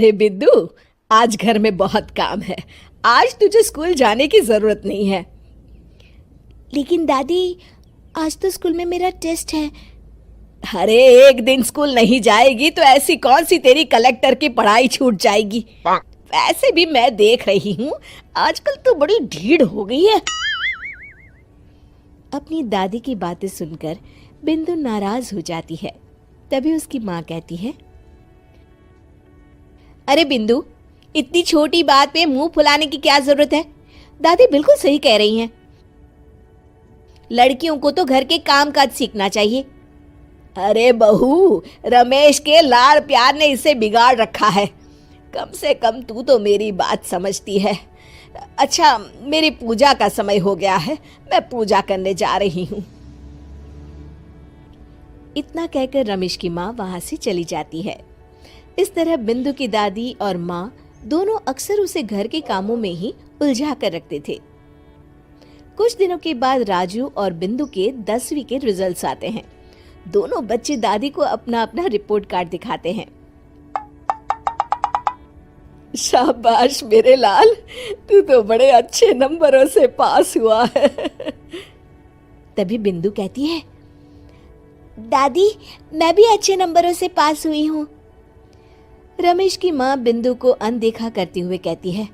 अरे बिंदु, आज घर में बहुत काम है। आज तुझे स्कूल जाने की जरूरत नहीं है। लेकिन दादी, आज तो स्कूल में मेरा टेस्ट है। अरे एक दिन स्कूल नहीं जाएगी तो ऐसी कौन सी तेरी कलेक्टर की पढ़ाई छूट जाएगी। वैसे भी मैं देख रही हूँ आजकल तो बड़ी ढीठ हो गई है। अपनी दादी की बातें सुनकर बिंदु नाराज हो जाती है। तभी उसकी माँ कहती है, अरे बिंदु, इतनी छोटी बात पे मुंह फुलाने की क्या जरूरत है। दादी बिल्कुल सही कह रही हैं। लड़कियों को तो घर के काम काज सीखना चाहिए। अरे बहू, रमेश के लाड़ प्यार ने इसे बिगाड़ रखा है। कम से कम तू तो मेरी बात समझती है। अच्छा, मेरी पूजा का समय हो गया है, मैं पूजा करने जा रही हूँ। इतना कहकर रमेश की माँ वहां से चली जाती है। इस तरह बिंदु की दादी और माँ दोनों अक्सर उसे घर के कामों में ही उलझा कर रखते थे। कुछ दिनों के बाद राजू और बिंदु के 10वीं के रिजल्ट्स आते हैं। दोनों बच्चे दादी को अपना अपना रिपोर्ट कार्ड दिखाते हैं। शाबाश मेरे लाल, तू तो बड़े अच्छे नंबरों से पास हुआ है। तभी बिंदु कहती है, दादी मैं भी अच्छे नंबरों से पास हुई हूँ। रमेश की माँ बिंदु को अनदेखा करते हुए कहती है,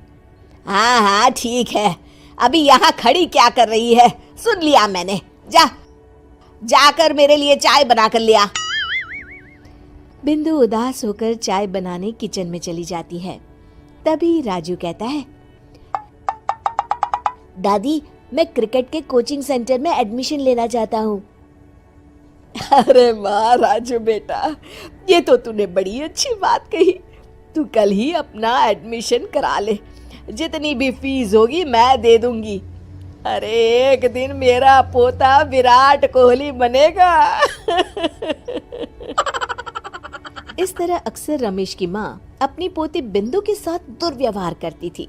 हाँ हाँ ठीक है, अभी यहाँ खड़ी क्या कर रही है, सुन लिया मैंने। जाकर मेरे लिए चाय बना कर लिया। बिंदु उदास होकर चाय बनाने किचन में चली जाती है। तभी राजू कहता है, दादी मैं क्रिकेट के कोचिंग सेंटर में एडमिशन लेना चाहता हूँ। अरे वाह राजू बेटा, ये तो तूने बड़ी अच्छी बात कही। तू कल ही अपना एडमिशन करा ले, जितनी भी फीस होगी मैं दे दूंगी। अरे एक दिन मेरा पोता विराट कोहली बनेगा। इस तरह अक्सर रमेश की माँ अपनी पोती बिंदु के साथ दुर्व्यवहार करती थी।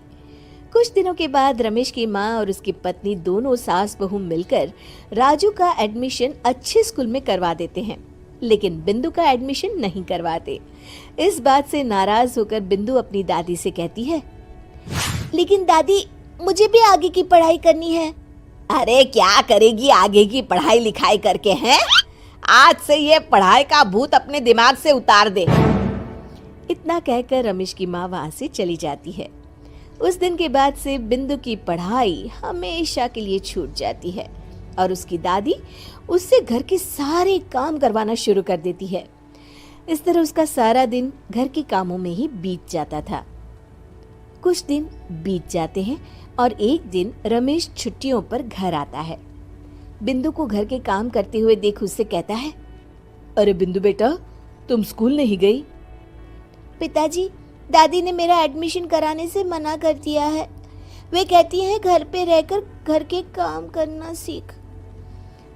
कुछ दिनों के बाद रमेश की माँ और उसकी पत्नी दोनों सास बहू मिलकर राजू का एडमिशन अच्छे स्कूल में करवा देते हैं, लेकिन बिंदु का एडमिशन नहीं करवाते। इस बात से नाराज होकर बिंदु अपनी दादी से कहती है, लेकिन दादी मुझे भी आगे की पढ़ाई करनी है। अरे क्या करेगी आगे की पढ़ाई लिखाई करके हैं? आज से ये पढ़ाई का भूत अपने दिमाग से उतार दे। इतना कहकर रमेश की माँ वहां से चली जाती है। उस दिन के बाद से बिंदु की पढ़ाई हमेशा के लिए छूट जाती है और उसकी दादी उससे घर के सारे काम करवाना शुरू कर देती है। इस तरह उसका सारा दिन घर के कामों में ही बीत जाता था। कुछ दिन बीत जाते हैं और एक दिन रमेश छुट्टियों पर घर आता है। बिंदु को घर के काम करते हुए देख उससे कहता है, अरे बिंदु बेटा, तुम स्कूल नहीं गई? पिताजी, दादी ने मेरा एडमिशन कराने से मना कर दिया है। वे कहती हैं घर पे रहकर घर के काम करना सीख।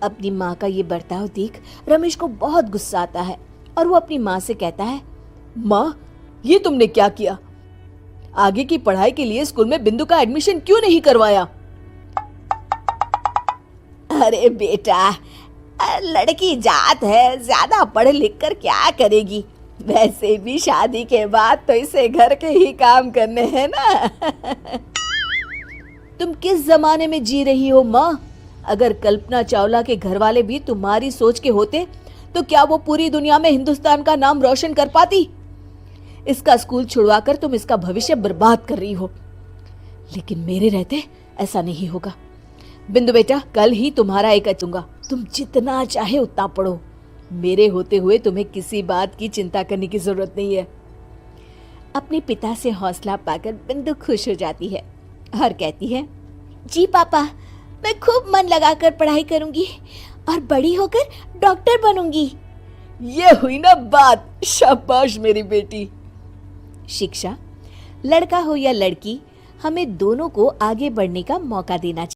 अपनी माँ का ये बर्ताव देख रमेश को बहुत गुस्सा आता है और वो अपनी माँ से कहता है, माँ ये तुमने क्या किया? आगे की पढ़ाई के लिए स्कूल में बिंदु का एडमिशन क्यों नहीं करवाया? अरे बेटा, लड़की जात है, ज्यादा पढ़ लिख कर क्या करेगी? वैसे भी शादी के बाद तो इसे घर के ही काम करने हैं ना। तुम किस जमाने में जी रही हो माँ? अगर कल्पना चावला के घर वाले भी तुम्हारी सोच के होते तो क्या वो पूरी दुनिया में हिंदुस्तान का नाम रोशन कर पाती? इसका स्कूल छुड़वाकर तुम इसका भविष्य बर्बाद कर रही हो, लेकिन मेरे रहते ऐसा नहीं होगा। बिंदु बेटा, कल ही तुम्हारा एक दूंगा, तुम जितना चाहे उतना पढ़ो। मेरे होते हुए तुम्हें किसी बात की चिंता करने की जरूरत नहीं है। अपने पिता से हौसला पाकर बिंदु खुश हो जाती है और कहती है, जी पापा, मैं खूब मन लगाकर पढ़ाई करूंगी और बड़ी होकर डॉक्टर बनूंगी। ये हुई ना बात, शाबाश मेरी बेटी। शिक्षा, लड़का हो या लड़की, हमें दोनों को आगे बढ़ने का मौका देना चाहिए।